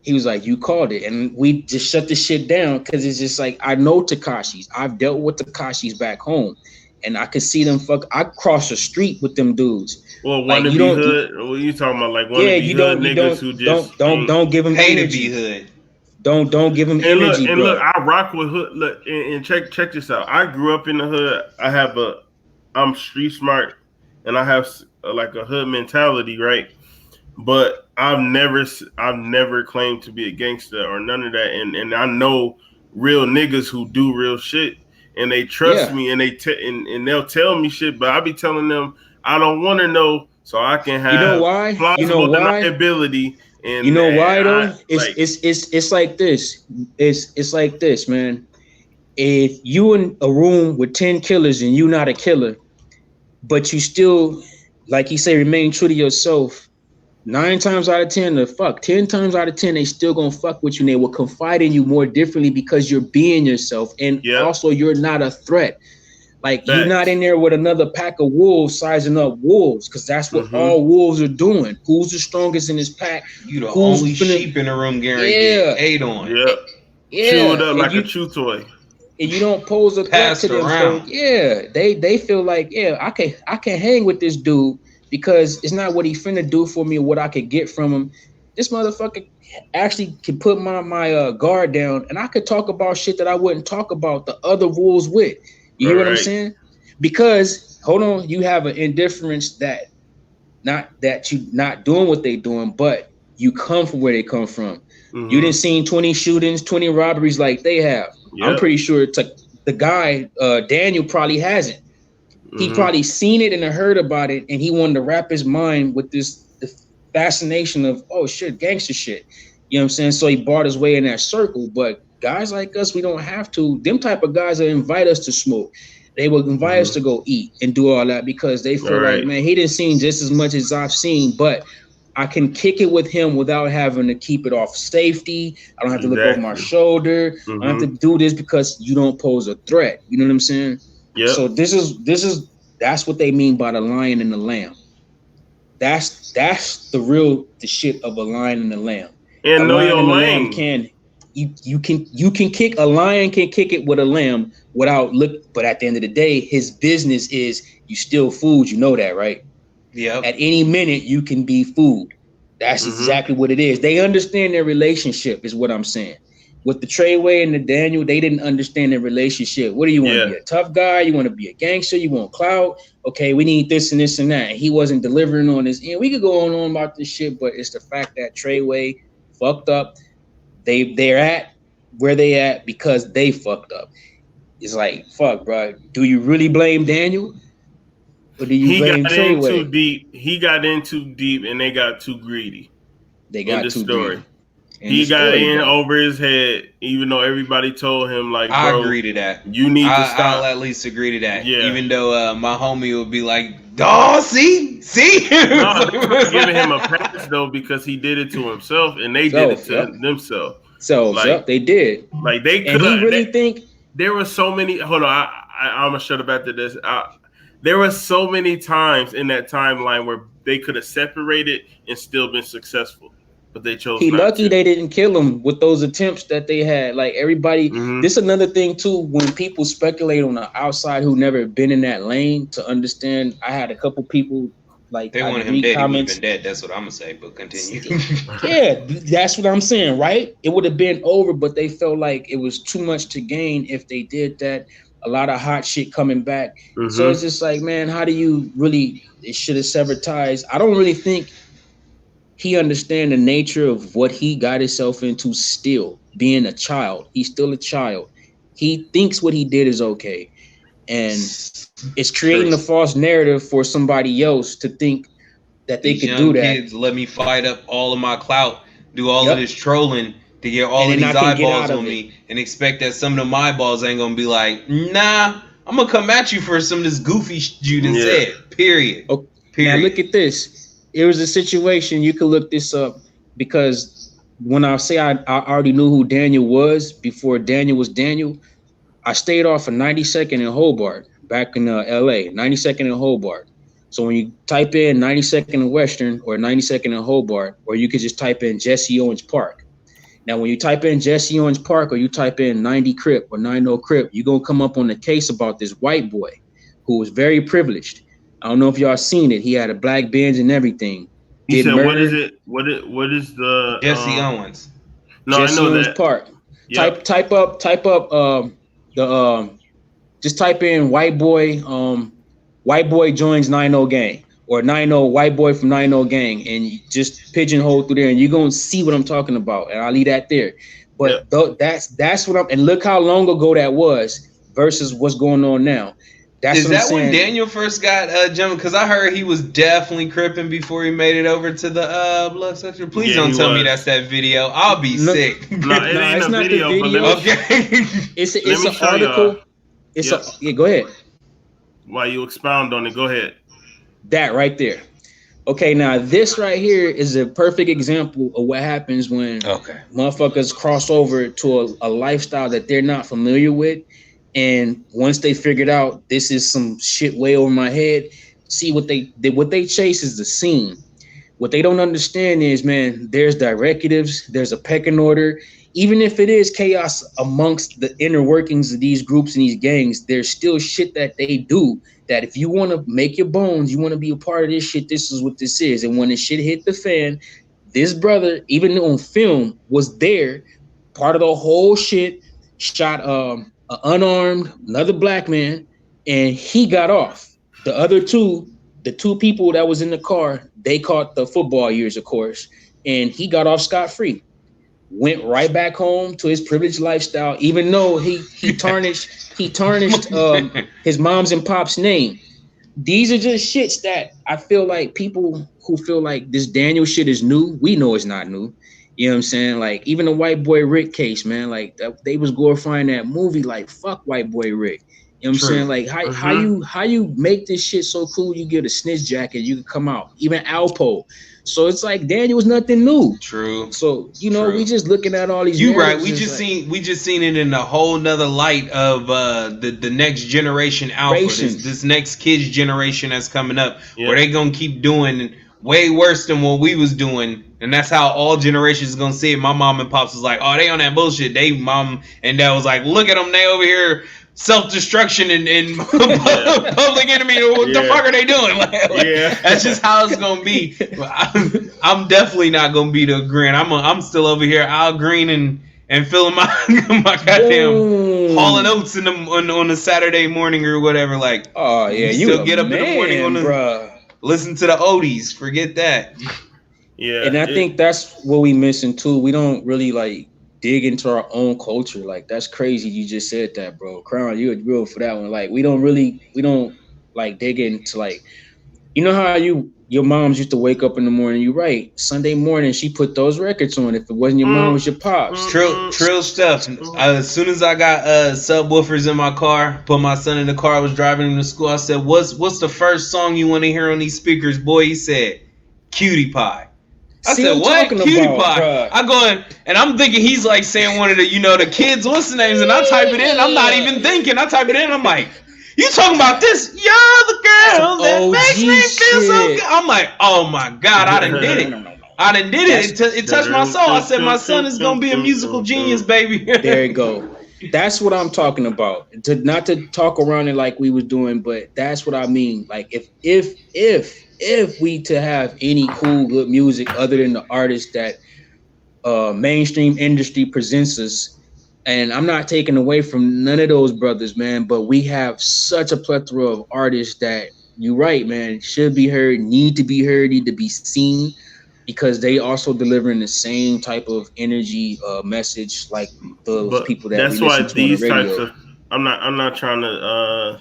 [SPEAKER 2] He was like, "You called it," and we just shut the shit down because it's just like I know Takashis. I've dealt with Takashis back home, and I could see them. I cross the street with them dudes.
[SPEAKER 1] Well,
[SPEAKER 2] Like you
[SPEAKER 1] wannabe
[SPEAKER 2] don't,
[SPEAKER 1] hood. What you talking about? Like
[SPEAKER 2] yeah,
[SPEAKER 1] wannabe hood niggas who just ain't
[SPEAKER 2] don't give them
[SPEAKER 3] Pay to be
[SPEAKER 2] energy.
[SPEAKER 3] hood.
[SPEAKER 2] Don't give them energy,
[SPEAKER 1] and look.
[SPEAKER 2] bro.
[SPEAKER 1] I rock with hood. Look and check this out. I grew up in the hood. I'm street smart, and I have like a hood mentality, right? But I've never claimed to be a gangster or none of that. And I know real niggas who do real shit, and they trust
[SPEAKER 2] Yeah.
[SPEAKER 1] me, and and they'll tell me shit. But I be telling them I don't want to know, so I can
[SPEAKER 2] You know
[SPEAKER 1] have
[SPEAKER 2] why? You know
[SPEAKER 1] plausible
[SPEAKER 2] why?
[SPEAKER 1] deniability.
[SPEAKER 2] You
[SPEAKER 1] And
[SPEAKER 2] know why
[SPEAKER 1] I
[SPEAKER 2] though?
[SPEAKER 1] like
[SPEAKER 2] It's like this. It's like this, man. If you in a room with 10 killers and you not a killer, but you still, like you say, remain true to yourself, 9 times out of 10, 10 times out of 10, they still gonna fuck with you and they will confide in you more differently because you're being yourself. And
[SPEAKER 1] yep,
[SPEAKER 2] also you're not a threat. Like you're not in
[SPEAKER 1] facts.
[SPEAKER 2] there with another pack of wolves sizing up wolves, because that's what
[SPEAKER 1] Mm-hmm.
[SPEAKER 2] all wolves are doing. Who's the strongest in this pack?
[SPEAKER 3] You the
[SPEAKER 2] Who's
[SPEAKER 3] only
[SPEAKER 2] finna,
[SPEAKER 3] sheep in the room getting get
[SPEAKER 2] yeah,
[SPEAKER 3] ate on,
[SPEAKER 1] Yep. Chew it
[SPEAKER 2] yeah.
[SPEAKER 1] up like a chew toy.
[SPEAKER 2] And you don't pose a threat to
[SPEAKER 3] passed
[SPEAKER 2] them. So
[SPEAKER 3] around.
[SPEAKER 2] yeah, they feel like, yeah, I can hang with this dude because it's not what he finna do for me or what I could get from him. This motherfucker actually can put my guard down, and I could talk about shit that I wouldn't talk about the other wolves with. You
[SPEAKER 1] All
[SPEAKER 2] hear what I'm
[SPEAKER 1] right.
[SPEAKER 2] saying? Because hold on, you have an indifference that not that you not doing what they doing, but you come from where they come from. You didn't
[SPEAKER 1] Mm-hmm.
[SPEAKER 2] seen 20 shootings, 20 robberies like they have. I'm
[SPEAKER 1] Yep.
[SPEAKER 2] pretty sure it's like the guy, Daniel probably hasn't. He
[SPEAKER 1] Mm-hmm.
[SPEAKER 2] probably seen it and heard about it, and he wanted to wrap his mind with the fascination of, oh shit, gangster shit. You know what I'm saying? So he bought his way in that circle. But guys like us, we don't have to. Them type of guys that invite us to smoke. They will invite us
[SPEAKER 1] Mm-hmm.
[SPEAKER 2] to go eat and do all that because they
[SPEAKER 1] All
[SPEAKER 2] feel like,
[SPEAKER 1] right.
[SPEAKER 2] man, he didn't see just as much as I've seen, but I can kick it with him without having to keep it off safety. I don't have to look over my
[SPEAKER 1] Exactly.
[SPEAKER 2] shoulder. I don't have
[SPEAKER 1] Mm-hmm.
[SPEAKER 2] to do this because you don't pose a threat. You know what I'm saying?
[SPEAKER 1] Yep.
[SPEAKER 2] So that's what they mean by the lion and the lamb. That's the shit of a lion and a lamb. A
[SPEAKER 1] And know
[SPEAKER 2] lion
[SPEAKER 1] your
[SPEAKER 2] and a lamb
[SPEAKER 1] lane.
[SPEAKER 2] can you can kick a lion can kick it with a lamb without look. But at the end of the day, his business is you steal food. You know that, right? At
[SPEAKER 3] Yep.
[SPEAKER 2] any minute, you can be food. That's
[SPEAKER 1] Mm-hmm.
[SPEAKER 2] exactly what it is. They understand their relationship, is what I'm saying. With the Treyway and the Daniel, they didn't understand their relationship. What do you want to
[SPEAKER 1] Yeah.
[SPEAKER 2] be, a tough guy? You want to be a gangster? You want clout? Okay, we need this and this and that. And he wasn't delivering on this. And we could go on about this shit, but it's the fact that Treyway fucked up. They're at where they at because they fucked up. It's like, fuck, bro. Do you really blame Daniel or do you
[SPEAKER 1] He
[SPEAKER 2] blame
[SPEAKER 1] got in too
[SPEAKER 2] Treyway?
[SPEAKER 1] deep. He got in too deep, and they got too greedy.
[SPEAKER 2] They
[SPEAKER 1] In
[SPEAKER 2] got
[SPEAKER 1] the
[SPEAKER 2] too
[SPEAKER 1] story,
[SPEAKER 2] greedy. In the
[SPEAKER 1] he got
[SPEAKER 2] story,
[SPEAKER 1] in
[SPEAKER 2] bro.
[SPEAKER 1] over his head, even though everybody told him, like,
[SPEAKER 3] I
[SPEAKER 1] bro,
[SPEAKER 3] agree to that.
[SPEAKER 1] you need to
[SPEAKER 3] I'll
[SPEAKER 1] stop.
[SPEAKER 3] at least agree to that.
[SPEAKER 1] Yeah.
[SPEAKER 3] Even though my homie would be like, "Dawg, see."
[SPEAKER 1] No, they weren't giving him a pass though because he did it to himself, and they did it
[SPEAKER 2] Self,
[SPEAKER 1] to
[SPEAKER 2] yep.
[SPEAKER 1] themselves.
[SPEAKER 2] Selves,
[SPEAKER 1] Like,
[SPEAKER 2] yep, they did.
[SPEAKER 1] they
[SPEAKER 2] And
[SPEAKER 1] could
[SPEAKER 2] he
[SPEAKER 1] have.
[SPEAKER 2] really think
[SPEAKER 1] There were so many. Hold on, I'm gonna shut up after this. There were so many times in that timeline where they could have separated and still been successful, but they chose
[SPEAKER 2] he
[SPEAKER 1] not
[SPEAKER 2] lucky
[SPEAKER 1] to.
[SPEAKER 2] they didn't kill him with those attempts that they had. Like everybody,
[SPEAKER 1] Mm-hmm.
[SPEAKER 2] this is another thing too. When people speculate on the outside who never been in that lane to understand, I had a couple people like
[SPEAKER 3] They
[SPEAKER 2] I
[SPEAKER 3] wanted him
[SPEAKER 2] read
[SPEAKER 3] dead. He would have been
[SPEAKER 2] comments.
[SPEAKER 3] dead. That's what I'm gonna say. But continue.
[SPEAKER 2] Yeah, that's what I'm saying, right? It would have been over, but they felt like it was too much to gain if they did that. A lot of hot shit coming back. So it's
[SPEAKER 1] Mm-hmm.
[SPEAKER 2] just like, man, how do you really it should have severed ties? I don't really think he understand the nature of what he got himself into still, being a child. He's still a child. He thinks what he did is okay. And it's creating a
[SPEAKER 3] True.
[SPEAKER 2] false narrative for somebody else to think that they
[SPEAKER 3] These
[SPEAKER 2] could do
[SPEAKER 3] young
[SPEAKER 2] that.
[SPEAKER 3] kids let me fight up all of my clout, do all of this
[SPEAKER 2] Yep.
[SPEAKER 3] trolling to get
[SPEAKER 2] And
[SPEAKER 3] all of
[SPEAKER 2] then I
[SPEAKER 3] these
[SPEAKER 2] can get out
[SPEAKER 3] eyeballs
[SPEAKER 2] of
[SPEAKER 3] on
[SPEAKER 2] it.
[SPEAKER 3] me, and expect that some of them eyeballs ain't gonna be like, nah, I'm gonna come at you for some of this goofy shit you done
[SPEAKER 1] Yeah.
[SPEAKER 3] said. Period.
[SPEAKER 2] Okay. Now look
[SPEAKER 3] Period.
[SPEAKER 2] at this. It was a situation you could look this up because when I say I already knew who Daniel was before Daniel was Daniel, I stayed off a 92nd in Hobart back in LA, 92nd in Hobart. So when you type in 92nd in Western or 92nd in Hobart, or you could just type in Jesse Owens Park. Now, when you type in Jesse Owens Park or you type in 90 Crip or 90 Crip, you're going to come up on the case about this white boy who was very privileged. I don't know if y'all seen it. He had a black Benz and everything.
[SPEAKER 1] You said what is it? What is the
[SPEAKER 3] Jesse Owens?
[SPEAKER 1] No,
[SPEAKER 2] Jesse
[SPEAKER 1] I know
[SPEAKER 2] Owens
[SPEAKER 1] that.
[SPEAKER 2] Park.
[SPEAKER 1] Yep.
[SPEAKER 2] Type up the just type in white boy joins 90 gang or 90 white boy from 90 gang and you just pigeonhole through there and you're gonna see what I'm talking about. And I'll leave that there. But that's what I'm and look how long ago that was versus what's going on now. That's
[SPEAKER 3] Is
[SPEAKER 2] what I'm
[SPEAKER 3] that
[SPEAKER 2] saying.
[SPEAKER 3] when Daniel first got jumping? Because I heard he was definitely cripping before he made it over to the blood section. Please don't tell me that's that video. I'll be sick.
[SPEAKER 1] No, it ain't a video.
[SPEAKER 3] Okay.
[SPEAKER 2] It's an article. Go ahead.
[SPEAKER 1] While you expound on it, go ahead.
[SPEAKER 2] That right there. Okay, now this right here is a perfect example of what happens when motherfuckers cross over to a lifestyle that they're not familiar with. And once they figured out this is some shit way over my head, see what they chase is the scene. What they don't understand is, man, there's directives, there's a pecking order. Even if it is chaos amongst the inner workings of these groups and these gangs, there's still shit that they do that if you want to make your bones, you want to be a part of this shit, this is what this is. And when the shit hit the fan, this brother, even on film, was there, part of the whole shit, shot an unarmed, another black man, and he got off. The other two, the two people that was in the car, they caught the football years, of course, and he got off scot-free. Went right back home to his privileged lifestyle, even though he tarnished his mom's and pop's name. These are just shits that I feel like people who feel like this Daniel shit is new, we know it's not new. You know what I'm saying? Like even the White Boy Rick case, man, like they was glorifying that movie like fuck White Boy Rick. You know what I'm saying? Like how you make this shit so cool you get a snitch jacket, you can come out. Even Alpo. So it's like Daniel's nothing new.
[SPEAKER 3] True.
[SPEAKER 2] So we just looking at all these.
[SPEAKER 3] You right. We just seen it in a whole nother light of the next generation alpha. This next kids generation that's coming up, where they gonna keep doing way worse than what we was doing, and that's how all generations is gonna see it. My mom and pops was like, "Oh, they on that bullshit." They mom and dad was like, "Look at them, they over here." Self-destruction and public enemy. What the fuck are they doing? That's just how it's gonna be. I'm definitely not gonna be the green. I'm still over here Al Green and filling my goddamn Hall and Oats on a Saturday morning or whatever. Like,
[SPEAKER 2] oh yeah, you
[SPEAKER 3] still get up in the morning listen to the oldies. Forget that.
[SPEAKER 1] Yeah,
[SPEAKER 2] and I think that's what we missing too. We don't really like dig into our own culture. Like that's crazy. You just said that, bro. Crown, you're real for that one. Like we don't like dig into like, you know how your moms used to wake up in the morning. You're right. Sunday morning, she put those records on. If it wasn't your mom, it was your pops.
[SPEAKER 3] Trill stuff. As soon as I got subwoofers in my car, put my son in the car, I was driving him to school. I said, "What's the first song you want to hear on these speakers, boy?" He said, "Cutie Pie." I said, "What? Cutie Pie?" Bruh. I go in, and I'm thinking he's like saying one of the, the kids' what's the names, and I type it in. I'm not even thinking. I type it in. I'm like, "You talking about this? You're the girl that makes me feel so good." I'm like, "Oh my god, I done did it. I done did it. It touched my soul." I said, "My son is gonna be a musical genius, baby."
[SPEAKER 2] There you go. That's what I'm talking about. Not to talk around it like we was doing, but that's what I mean. Like if we to have any cool good music other than the artists that mainstream industry presents us, and I'm not taking away from none of those brothers, man, but we have such a plethora of artists that you're right, man, should be heard, need to be seen, because they also delivering the same type of energy message like those people that
[SPEAKER 1] that's
[SPEAKER 2] we
[SPEAKER 1] why
[SPEAKER 2] listen to
[SPEAKER 1] these
[SPEAKER 2] on the radio.
[SPEAKER 1] types of I'm not trying to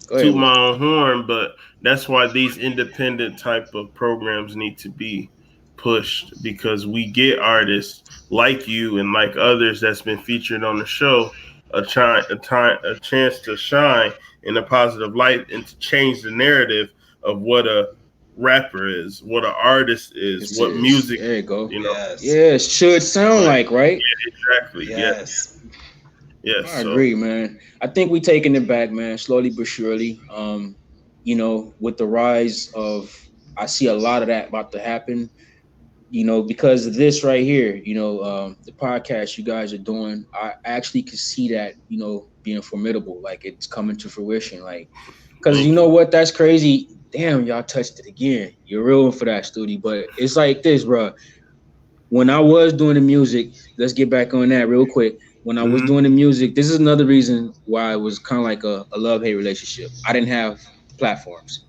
[SPEAKER 1] toot my own horn, but that's why these independent type of programs need to be pushed, because we get artists like you and like others that's been featured on the show a chance to shine in a positive light and to change the narrative of what a rapper is, what an artist is, what music.
[SPEAKER 2] There you go.
[SPEAKER 3] Yes,
[SPEAKER 2] should sound like, right?
[SPEAKER 1] Yeah, exactly.
[SPEAKER 3] Yes.
[SPEAKER 1] Yes.
[SPEAKER 2] I agree, man. I think we taking it back, man, slowly but surely. With the rise of, I see a lot of that about to happen. because of this right here, the podcast you guys are doing, I actually could see that, being formidable, like it's coming to fruition. Like, because you
[SPEAKER 1] Thank
[SPEAKER 2] know
[SPEAKER 1] you.
[SPEAKER 2] what, that's crazy. Damn, y'all touched it again. You're real for that, Studi. But it's like this, bro. When I was doing the music, let's get back on that real quick. When I was
[SPEAKER 1] Mm-hmm.
[SPEAKER 2] doing the music, this is another reason why it was kind of like a love-hate relationship. I didn't have platforms.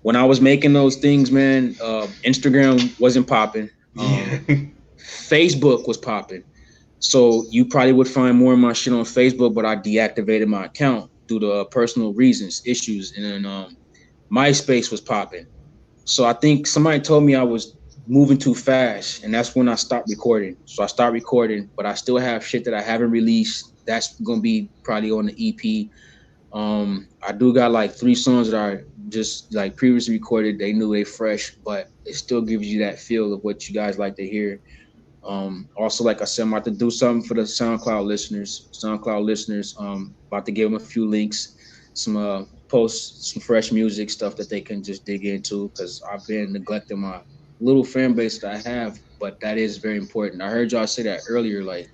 [SPEAKER 2] When I was making those things, man, Instagram wasn't popping.
[SPEAKER 3] Yeah.
[SPEAKER 2] Facebook was popping. So you probably would find more of my shit on Facebook, but I deactivated my account due to personal reasons, issues, and then MySpace was popping. So I think somebody told me I was moving too fast, and that's when I stopped recording. So I stopped recording, but I still have shit that I haven't released. That's gonna be probably on the EP. I do got like 3 songs that are just like previously recorded. They knew they fresh, but it still gives you that feel of what you guys like to hear. Also, like I said, I'm about to do something for the SoundCloud listeners. About to give them a few links, some posts, some fresh music stuff that they can just dig into because I've been neglecting my little fan base that I have, but that is very important. I heard y'all say that earlier. Like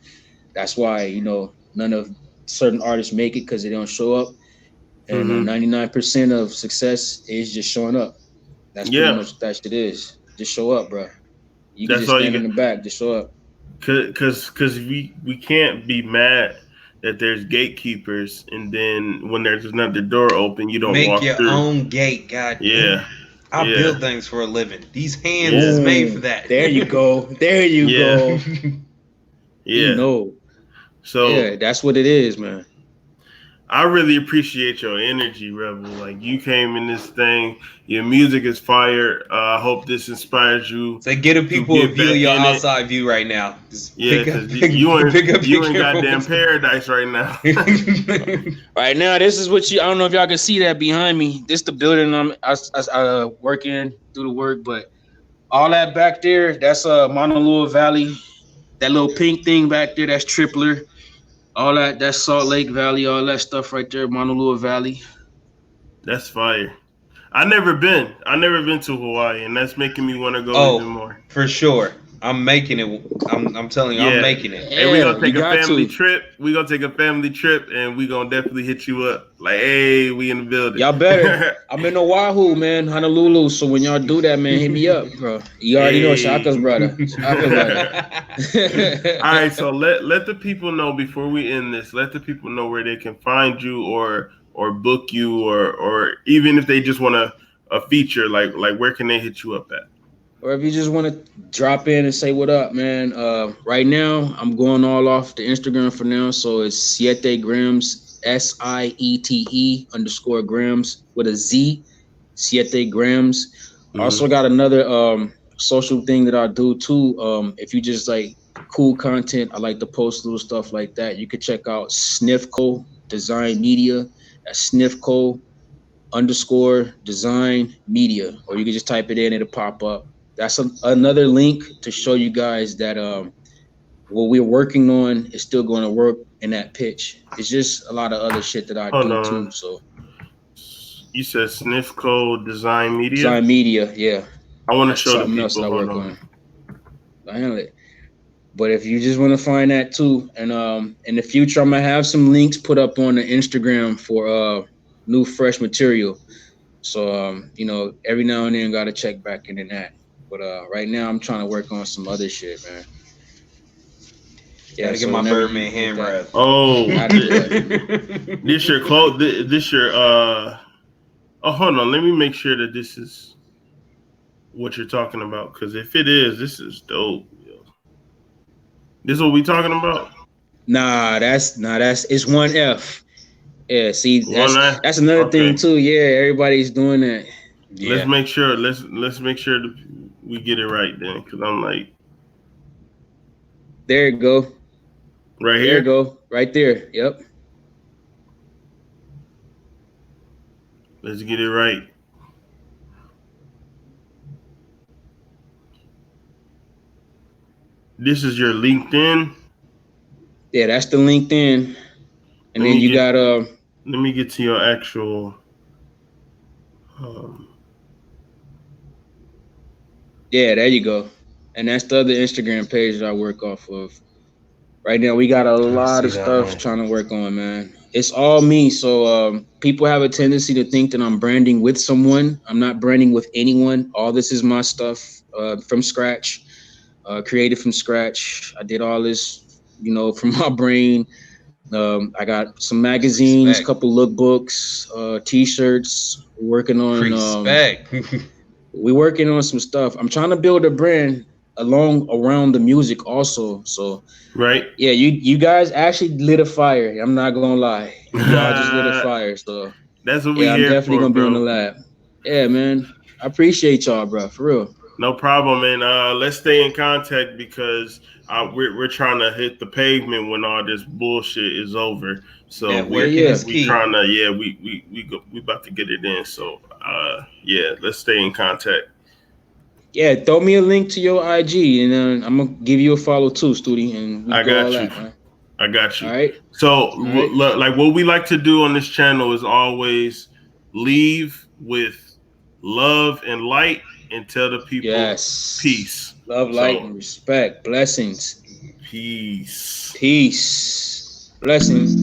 [SPEAKER 2] that's why none of certain artists make it because they don't show up, and
[SPEAKER 1] Mm-hmm.
[SPEAKER 2] 99% of success is just showing up. That's pretty
[SPEAKER 1] Yeah,
[SPEAKER 2] much what that shit is. Just show up, bro. You can
[SPEAKER 1] that's
[SPEAKER 2] just
[SPEAKER 1] all you
[SPEAKER 2] stand in
[SPEAKER 1] get.
[SPEAKER 2] the back, just show up.
[SPEAKER 1] Cause we can't be mad that there's gatekeepers, and then when there's another door open, you don't
[SPEAKER 3] Make
[SPEAKER 1] walk
[SPEAKER 3] your
[SPEAKER 1] through.
[SPEAKER 3] own gate, god damn
[SPEAKER 1] Yeah,
[SPEAKER 3] it. I
[SPEAKER 1] yeah,
[SPEAKER 3] build things for a living. These hands is
[SPEAKER 1] yeah,
[SPEAKER 3] made for
[SPEAKER 2] Boom.
[SPEAKER 3] that.
[SPEAKER 2] There you go. There you
[SPEAKER 1] yeah,
[SPEAKER 2] go. You
[SPEAKER 1] yeah.
[SPEAKER 2] know.
[SPEAKER 1] So
[SPEAKER 2] Yeah, that's what it is, man.
[SPEAKER 1] I really appreciate your energy, Rebel. Like you came in this thing, your music is fire. I hope this inspires you
[SPEAKER 3] So give the
[SPEAKER 1] to
[SPEAKER 3] people a
[SPEAKER 1] get
[SPEAKER 3] view of
[SPEAKER 1] back
[SPEAKER 3] your
[SPEAKER 1] in it.
[SPEAKER 3] outside view right now. Just
[SPEAKER 1] Yeah,
[SPEAKER 3] pick up,
[SPEAKER 1] because
[SPEAKER 3] pick, pick up your
[SPEAKER 1] you in goddamn
[SPEAKER 3] cameras.
[SPEAKER 1] paradise right now.
[SPEAKER 2] Right now, this is what I don't know if y'all can see that behind me. This the building I work in, do the work, but all that back there, that's Monolua Valley. That little pink thing back there, that's Tripler. All that's Salt Lake Valley, all that stuff right there, Monolua Valley.
[SPEAKER 1] That's fire. I never been to Hawaii, and that's making me want to go even
[SPEAKER 3] Oh,
[SPEAKER 1] more.
[SPEAKER 3] for sure. I'm making it. I'm telling you, I'm
[SPEAKER 1] Yeah.
[SPEAKER 3] making it.
[SPEAKER 1] Hey, we
[SPEAKER 2] Yeah,
[SPEAKER 1] gonna
[SPEAKER 2] you
[SPEAKER 1] take a
[SPEAKER 2] got
[SPEAKER 1] family
[SPEAKER 2] to.
[SPEAKER 1] trip. We gonna take a family trip, and we gonna definitely hit you up. Like, hey, we in the building.
[SPEAKER 2] Y'all better. I'm in Oahu, man, Honolulu. So when y'all do that, man, hit me up, bro. You already know
[SPEAKER 1] Hey.
[SPEAKER 2] Shaka's brother. Shaka's brother.
[SPEAKER 1] All right, so let the people know before we end this. Let the people know where they can find you or book you or even if they just want a feature like where can they hit you up at?
[SPEAKER 2] Or if you just want to drop in and say what up, man. Right now, I'm going all off the Instagram for now. So it's Siete Grams, SIETE_grams with a Z, Siete Grams.
[SPEAKER 1] Mm-hmm.
[SPEAKER 2] Also got another social thing that I do too. If you just like cool content, I like to post little stuff like that. You could check out Sniffco Design Media. That's Sniffco_design media, or you can just type it in, it'll pop up. That's another link to show you guys that what we're working on is still going to work in that pitch. It's just a lot of other shit that I
[SPEAKER 1] Hold
[SPEAKER 2] do too.
[SPEAKER 1] on.
[SPEAKER 2] So
[SPEAKER 1] You said Sniff Code Design Media.
[SPEAKER 2] design media, yeah,
[SPEAKER 1] I want to
[SPEAKER 2] that's
[SPEAKER 1] show the
[SPEAKER 2] something else that
[SPEAKER 1] people.
[SPEAKER 2] I
[SPEAKER 1] Hold
[SPEAKER 2] work
[SPEAKER 1] on.
[SPEAKER 2] on. I handle it. But if you just want to find that too, and in the future, I'm gonna have some links put up on the Instagram for new fresh material. So every now and then gotta check back into that. But right now I'm trying to work on some other shit, man. Yeah,
[SPEAKER 3] Gotta get
[SPEAKER 2] so
[SPEAKER 3] my
[SPEAKER 2] whenever you
[SPEAKER 3] Birdman
[SPEAKER 2] get
[SPEAKER 3] hand
[SPEAKER 2] that,
[SPEAKER 3] wrapped.
[SPEAKER 1] Oh,
[SPEAKER 2] gotta do that.
[SPEAKER 1] this your clothes. This your Oh, hold on. Let me make sure that this is what you're talking about. Because if it is, this is dope. Yo. This is what we talking about.
[SPEAKER 2] That's it's one F. Yeah, see,
[SPEAKER 1] One eye.
[SPEAKER 2] that's another thing
[SPEAKER 1] Okay.
[SPEAKER 2] too. Yeah, everybody's doing that.
[SPEAKER 1] Let's
[SPEAKER 3] Yeah.
[SPEAKER 1] make sure. Let's make sure that we get it right then. Because I'm like
[SPEAKER 2] There you go.
[SPEAKER 1] right
[SPEAKER 2] There you
[SPEAKER 1] here.
[SPEAKER 2] go. Right there. Yep.
[SPEAKER 1] Let's get it right. This is your LinkedIn.
[SPEAKER 2] Yeah, that's the LinkedIn. And
[SPEAKER 1] Let
[SPEAKER 2] then
[SPEAKER 1] me
[SPEAKER 2] you
[SPEAKER 1] get.
[SPEAKER 2] got
[SPEAKER 1] Let me get to your actual. Um,
[SPEAKER 2] Yeah, there you go. And that's the other Instagram page that I work off of. Right now, we got a
[SPEAKER 3] I
[SPEAKER 2] lot
[SPEAKER 3] see
[SPEAKER 2] of
[SPEAKER 3] that
[SPEAKER 2] stuff
[SPEAKER 3] one.
[SPEAKER 2] trying to work on, man. It's all me. So people have a tendency to think that I'm branding with someone. I'm not branding with anyone. All this is my stuff from scratch, created from scratch. I did all this, from my brain. I got some magazines,
[SPEAKER 3] Respect.
[SPEAKER 2] couple lookbooks, t-shirts.
[SPEAKER 3] Respect.
[SPEAKER 2] We're working on some stuff. I'm trying to build a brand along around the music also. So
[SPEAKER 1] Right.
[SPEAKER 2] yeah, you guys actually lit a fire. I'm not gonna lie. Y'all just lit a
[SPEAKER 1] That's
[SPEAKER 2] fire. So
[SPEAKER 1] what we
[SPEAKER 2] yeah, I'm
[SPEAKER 1] here
[SPEAKER 2] definitely
[SPEAKER 1] for,
[SPEAKER 2] gonna be on the
[SPEAKER 1] bro.
[SPEAKER 2] lab. Yeah, man. I appreciate y'all, bro. For real.
[SPEAKER 1] No problem, and let's stay in contact because we're trying to hit the pavement when all this bullshit is over. So
[SPEAKER 2] Yeah,
[SPEAKER 3] Networking
[SPEAKER 2] yeah.
[SPEAKER 3] is
[SPEAKER 1] we
[SPEAKER 3] key.
[SPEAKER 1] trying to we about to get it in. So yeah, let's stay in contact.
[SPEAKER 2] Yeah, throw me a link to your IG and then I'm gonna give you a follow too, Studi, and we
[SPEAKER 1] I
[SPEAKER 2] go all
[SPEAKER 1] got you.
[SPEAKER 2] that, man.
[SPEAKER 1] I got
[SPEAKER 2] All
[SPEAKER 1] you.
[SPEAKER 2] right.
[SPEAKER 1] So
[SPEAKER 2] All right.
[SPEAKER 1] like what we like to do on this channel is always leave with love and light and tell the people
[SPEAKER 2] Yes.
[SPEAKER 1] peace.
[SPEAKER 2] Love, light,
[SPEAKER 1] So
[SPEAKER 2] and respect. Blessings.
[SPEAKER 1] peace.
[SPEAKER 2] Peace. Blessings.